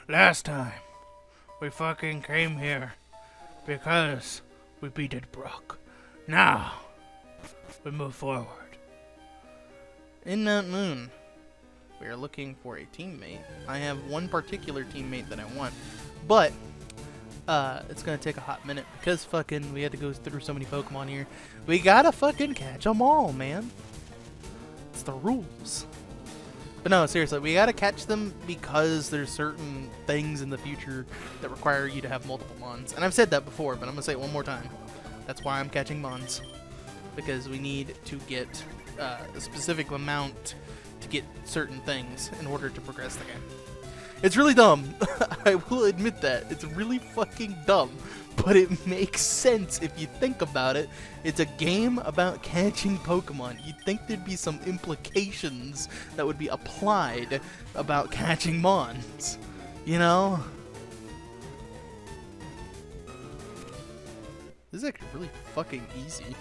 Last time, we fucking came here because we beat it Brock. Now, we move forward. In that moon, we are looking for a teammate. I have one particular teammate that I want, but it's gonna take a hot minute because fucking we had to go through so many Pokemon here. We gotta fucking catch them all, man. It's the rules. But no, seriously, we gotta catch them because there's certain things in the future that require you to have multiple Mons. And I've said that before, but I'm gonna say it one more time. That's why I'm catching Mons. Because we need to get a specific amount to get certain things in order to progress the game. It's really dumb. I will admit that. It's really fucking dumb. But it makes sense if you think about it. It's a game about catching Pokemon. You'd think there'd be some implications that would be applied about catching Mons. You know? This is actually really fucking easy.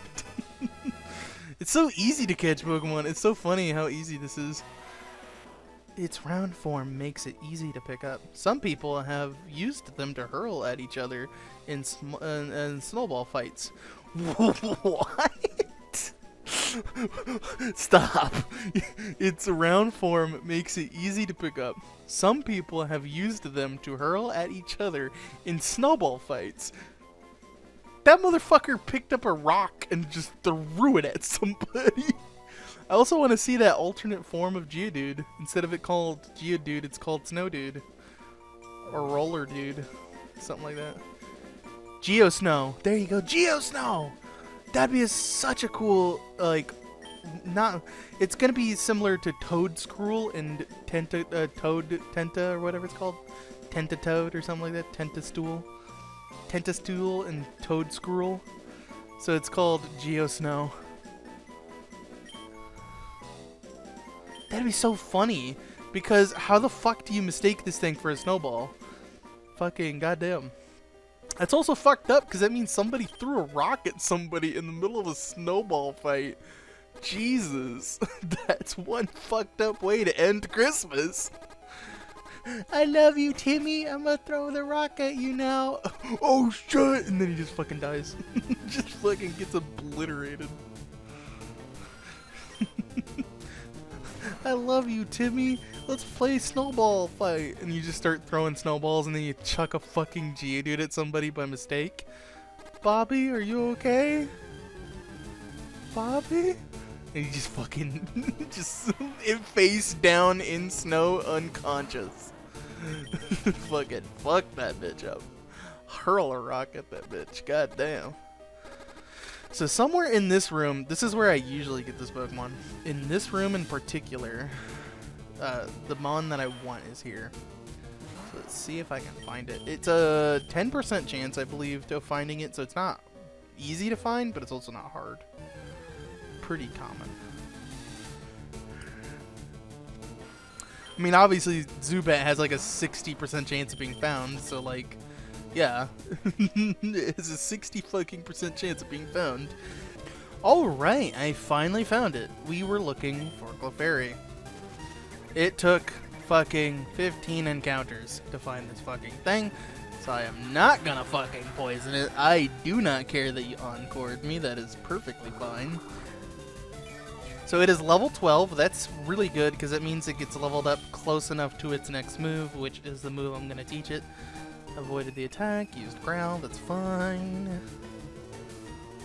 It's so easy to catch Pokemon. It's so funny how easy this is. Its round form makes it easy to pick up. Some people have used them to hurl at each other in snowball fights. What? Stop. Its round form makes it easy to pick up. Some people have used them to hurl at each other in snowball fights. That motherfucker picked up a rock and just threw it at somebody. I also want to see that alternate form of Geodude. Instead of it called Geodude, it's called Snowdude. Or Roller Dude. Something like that. Geosnow. There you go. Geosnow! That'd be such a cool, like, not... It's going to be similar to Toedscruel and Tenta, or whatever it's called. Tentatoad or something like that. Tentastool and Toedscruel. So it's called Geosnow. That'd be so funny, because how the fuck do you mistake this thing for a snowball? Fucking goddamn. That's also fucked up, because that means somebody threw a rock at somebody in the middle of a snowball fight. Jesus. That's one fucked up way to end Christmas. I love you, Timmy. I'm gonna throw the rock at you now. Oh, shit. And then he just fucking dies. Just fucking gets obliterated. I love you, Timmy. Let's play snowball fight. And you just start throwing snowballs and then you chuck a fucking Geodude at somebody by mistake. Bobby, are you okay? Bobby? And you just fucking just face down in snow unconscious. Fucking fuck that bitch up. Hurl a rock at that bitch. God damn. So somewhere in this room, this is where I usually get this Pokemon. In this room in particular, the Mon that I want is here. So let's see if I can find it. It's a 10% chance, I believe, of finding it. So it's not easy to find, but it's also not hard. Pretty common. I mean, obviously, Zubat has like a 60% chance of being found. So like... yeah, it's a 60 fucking % chance of being found. Alright, I finally found it. We were looking for Clefairy. It took fucking 15 encounters to find this fucking thing, so I am not gonna fucking poison it. I do not care that you encored me, that is perfectly fine. So it is level 12, that's really good because it means it gets leveled up close enough to its next move, which is the move I'm gonna teach it. Avoided the attack, used growl, that's fine.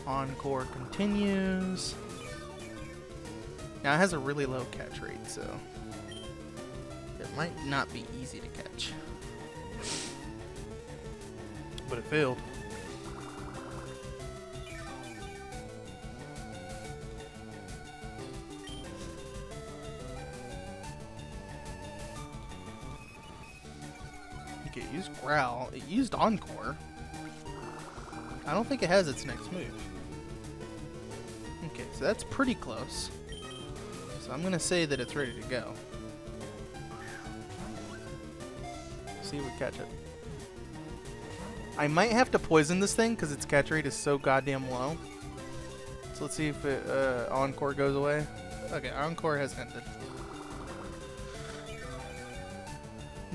Encore continues. Now it has a really low catch rate, so it might not be easy to catch. But it failed. It used growl. It used encore. I don't think it has its next move. Okay, so that's pretty close. So I'm gonna say that it's ready to go. See if we catch it. I might have to poison this thing because its catch rate is so goddamn low. So let's see if it, encore goes away. Okay, encore has ended.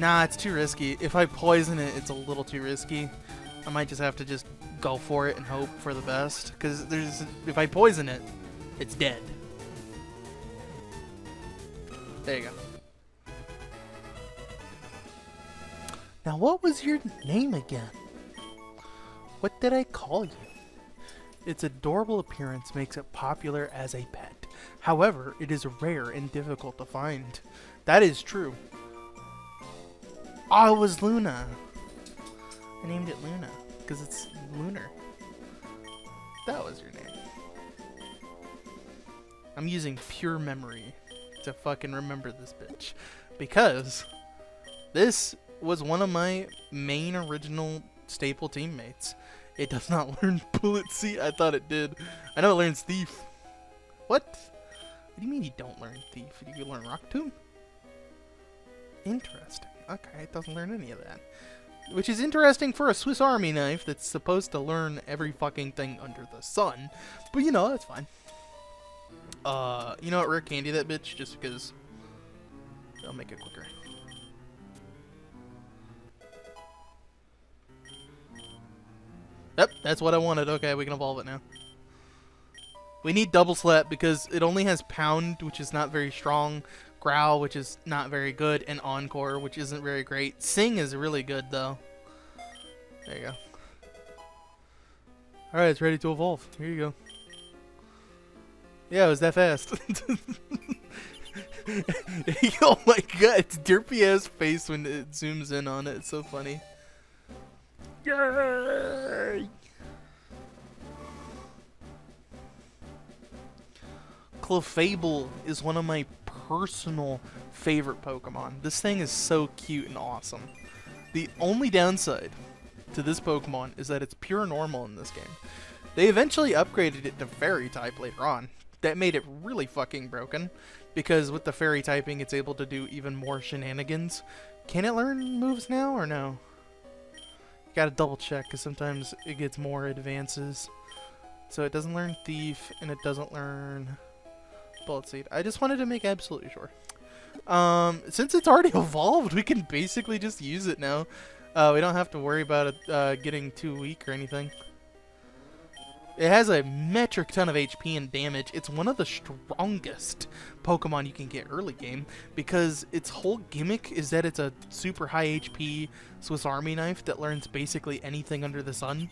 Nah, it's too risky. If I poison it, it's a little too risky. I might just have to just go for it and hope for the best. Because if I poison it, it's dead. There you go. Now, what was your name again? What did I call you? Its adorable appearance makes it popular as a pet. However, it is rare and difficult to find. That is true. Oh, it was Luna. I named it Luna because it's lunar. That was your name. I'm using pure memory to fucking remember this bitch. Because this was one of my main original staple teammates. It does not learn Bullet Seat. I thought it did. I know it learns Thief. What? What do you mean you don't learn Thief? You learn Rock Tomb? Interesting. Okay, it doesn't learn any of that. Which is interesting for a Swiss Army knife that's supposed to learn every fucking thing under the sun. But you know, that's fine. You know what? Rare candy that bitch just because I'll make it quicker. Yep, that's what I wanted. Okay, we can evolve it now. We need Double Slap because it only has Pound, which is not very strong, Growl, which is not very good, and Encore, which isn't very great. Sing is really good, though. There you go. Alright, it's ready to evolve. Here you go. Yeah, it was that fast. Oh my god, it's derpy-ass face when it zooms in on it. It's so funny. Yay! Clefable is one of my personal favorite Pokemon. This thing is so cute and awesome. The only downside to this Pokemon is that it's pure normal in this game. They eventually upgraded it to Fairy type later on. That made it really fucking broken, because with the Fairy typing it's able to do even more shenanigans. Can it learn moves now or no? You gotta double check because sometimes it gets more advances. So it doesn't learn Thief and it doesn't learn Bullet Seed. I just wanted to make absolutely sure. Since it's already evolved, we can basically just use it now. We don't have to worry about it getting too weak or anything. It has a metric ton of HP and damage. It's one of the strongest Pokemon you can get early game because its whole gimmick is that it's a super high HP Swiss Army knife that learns basically anything under the sun,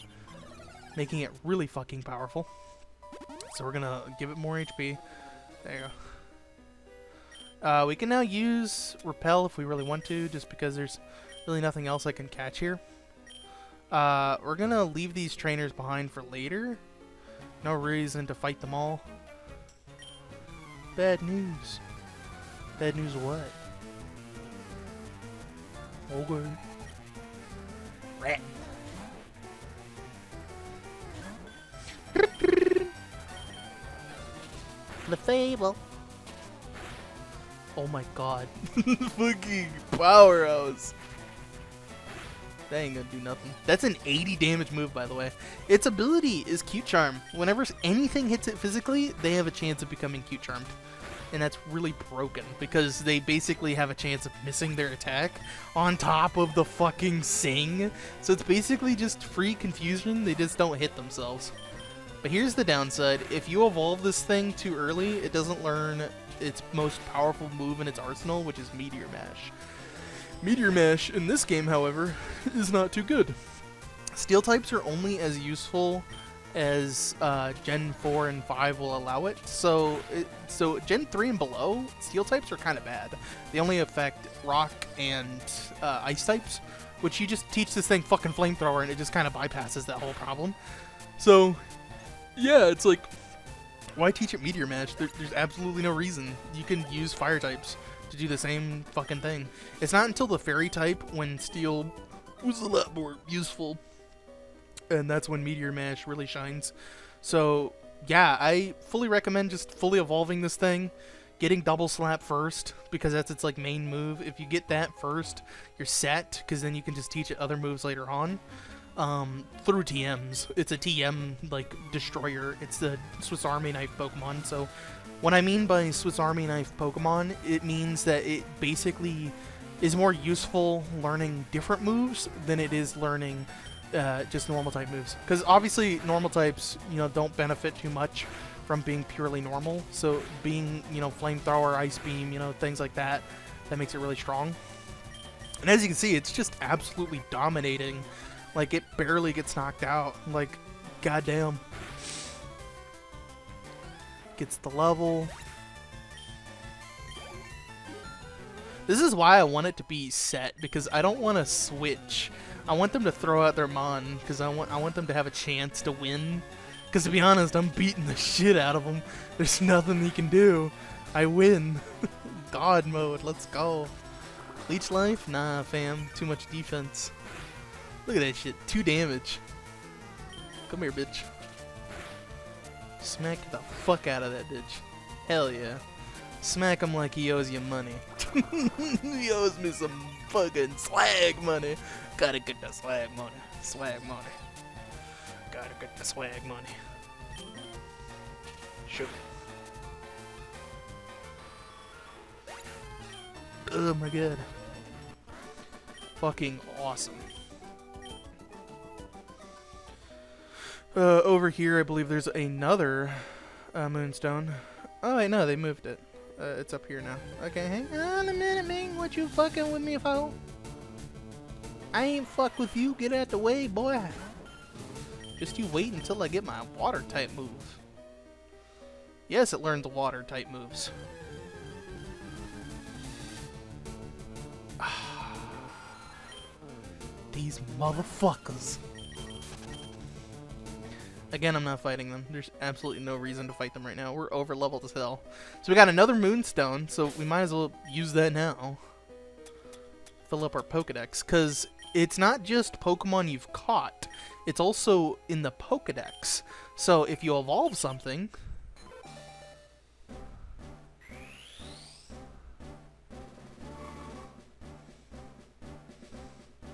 making it really fucking powerful. So we're gonna give it more HP. There you go. We can now use Repel if we really want to, just because there's really nothing else I can catch here. We're gonna leave these trainers behind for later. No reason to fight them all. Bad news. Bad news what? Okay. Rat. Clefable. Oh my god. Fucking powerhouse. That ain't gonna do nothing. That's an 80 damage move, by the way. Its ability is Cute Charm. Whenever anything hits it physically, they have a chance of becoming Cute Charmed. And that's really broken, because they basically have a chance of missing their attack on top of the fucking Sing. So it's basically just free confusion, they just don't hit themselves. But here's the downside. If you evolve this thing too early, it doesn't learn its most powerful move in its arsenal, which is Meteor Mash. Meteor Mash in this game, however, is not too good. Steel types are only as useful as Gen 4 and 5 will allow it. So Gen 3 and below, Steel types are kind of bad. They only affect Rock and Ice types, which you just teach this thing fucking Flamethrower and it just kind of bypasses that whole problem. So, yeah, it's like, why teach it Meteor Mash? There's absolutely no reason. You can use Fire types to do the same fucking thing. It's not until the Fairy type when Steel was a lot more useful, and that's when Meteor Mash really shines. So yeah, I fully recommend just fully evolving this thing, getting Double Slap first, because that's its like main move. If you get that first, you're set, because then you can just teach it other moves later on. Through TMs. It's a TM like destroyer. It's the Swiss Army knife Pokemon. So what I mean by Swiss Army knife Pokemon, it means that it basically is more useful learning different moves than it is learning just normal type moves. Because obviously normal types, don't benefit too much from being purely normal. So being, flamethrower, ice beam, things like that, that makes it really strong. And as you can see, it's just absolutely dominating. Like, it barely gets knocked out. Like, goddamn. Gets the level. This is why I want it to be set, because I don't want to switch. I want them to throw out their Mon, because I want them to have a chance to win. Because to be honest, I'm beating the shit out of them. There's nothing he can do. I win. God mode, let's go. Leech life? Nah, fam. Too much defense. Look at that shit. 2 damage. Come here, bitch. Smack the fuck out of that bitch. Hell yeah. Smack him like he owes you money. He owes me some fucking swag money. Gotta get the swag money. Swag money. Gotta get the swag money. Shoot. Oh my god. Fucking awesome. Over here, I believe there's another moonstone. Oh, wait, no, they moved it. It's up here now. Okay, hang on a minute, Ming. What you fucking with me, fool? I ain't fuck with you. Get out the way, boy. Just you wait until I get my water type move. Yes, it learned the water type moves. These motherfuckers. Again, I'm not fighting them. There's absolutely no reason to fight them right now. We're over leveled as hell. So we got another moonstone, so we might as well use that now. Fill up our Pokedex, because it's not just Pokemon you've caught. It's also in the Pokedex. So if you evolve something...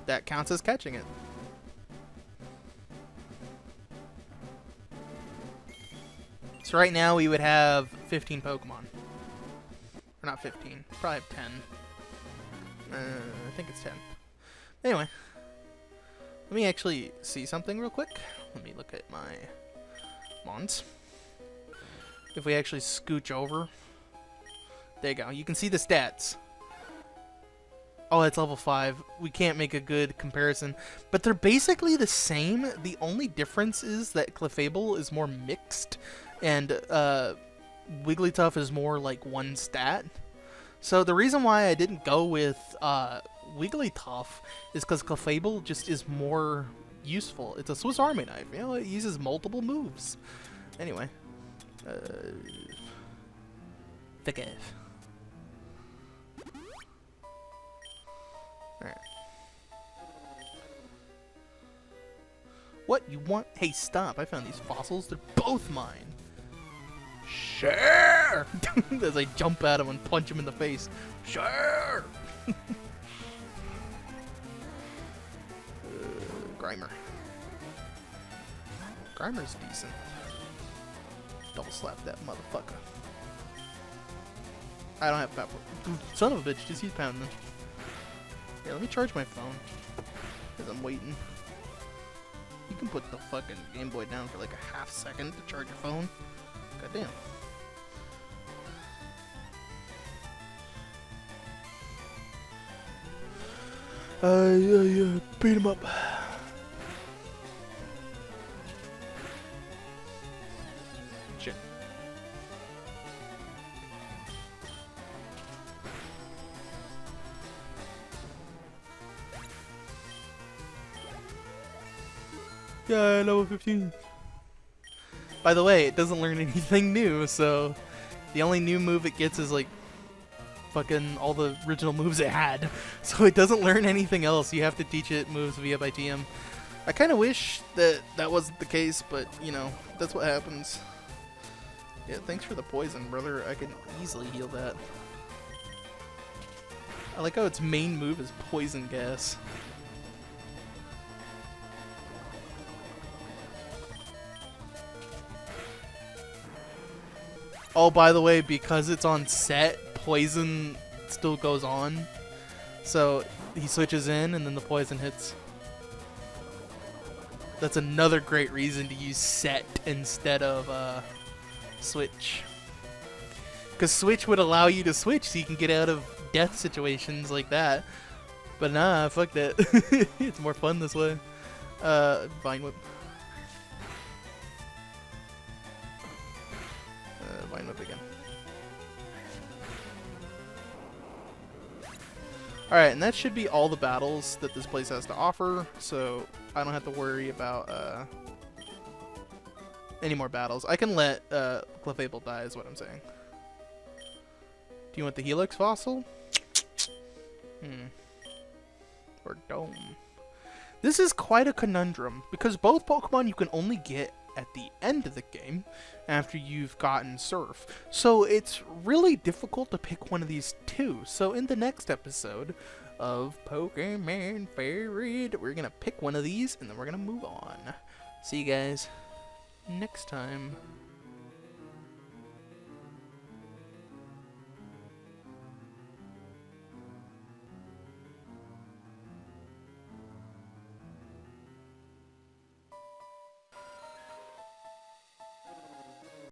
that counts as catching it. So right now we would have 15 Pokemon. Or not 15, probably have 10. I think it's 10. Anyway. Let me actually see something real quick. Let me look at my Mons. If we actually scooch over. There you go. You can see the stats. Oh, it's level 5. We can't make a good comparison. But they're basically the same. The only difference is that Clefable is more mixed. And Wigglytuff is more like one stat. So the reason why I didn't go with Wigglytuff is because Clefable just is more useful. It's a Swiss Army knife. It uses multiple moves. Anyway. Thick F. Alright. What? You want? Hey, stop. I found these fossils. They're both mine. Sure! As I jump at him and punch him in the face. Sure! Grimer. Grimer's decent. Double slap that motherfucker. I don't have pepper. Son of a bitch, just use pounding. Yeah, let me charge my phone. Because I'm waiting. You can put the fucking Game Boy down for like a half second to charge your phone. Goddamn. Yeah, beat him up. Shit. Yeah, level 15. By the way, it doesn't learn anything new, so the only new move it gets is like fucking all the original moves it had. So it doesn't learn anything else. You have to teach it moves via by TM. I kind of wish that that wasn't the case, but you know, that's what happens. Yeah, thanks for the poison, brother. I can easily heal that. I like how its main move is poison gas. Oh, by the way, because it's on set, poison still goes on. So he switches in and then the poison hits. That's another great reason to use set instead of switch. Because switch would allow you to switch so you can get out of death situations like that. But nah, fuck that. It's more fun this way. Vine Whip. Vine Whip again. Alright, and that should be all the battles that this place has to offer, so I don't have to worry about any more battles. I can let Clefable die is what I'm saying. Do you want the Helix Fossil? Or Dome? This is quite a conundrum, because both Pokemon you can only get at the end of the game after you've gotten Surf. So it's really difficult to pick one of these two. So in the next episode of Pokemon Favorite, we're going to pick one of these and then we're going to move on. See you guys next time.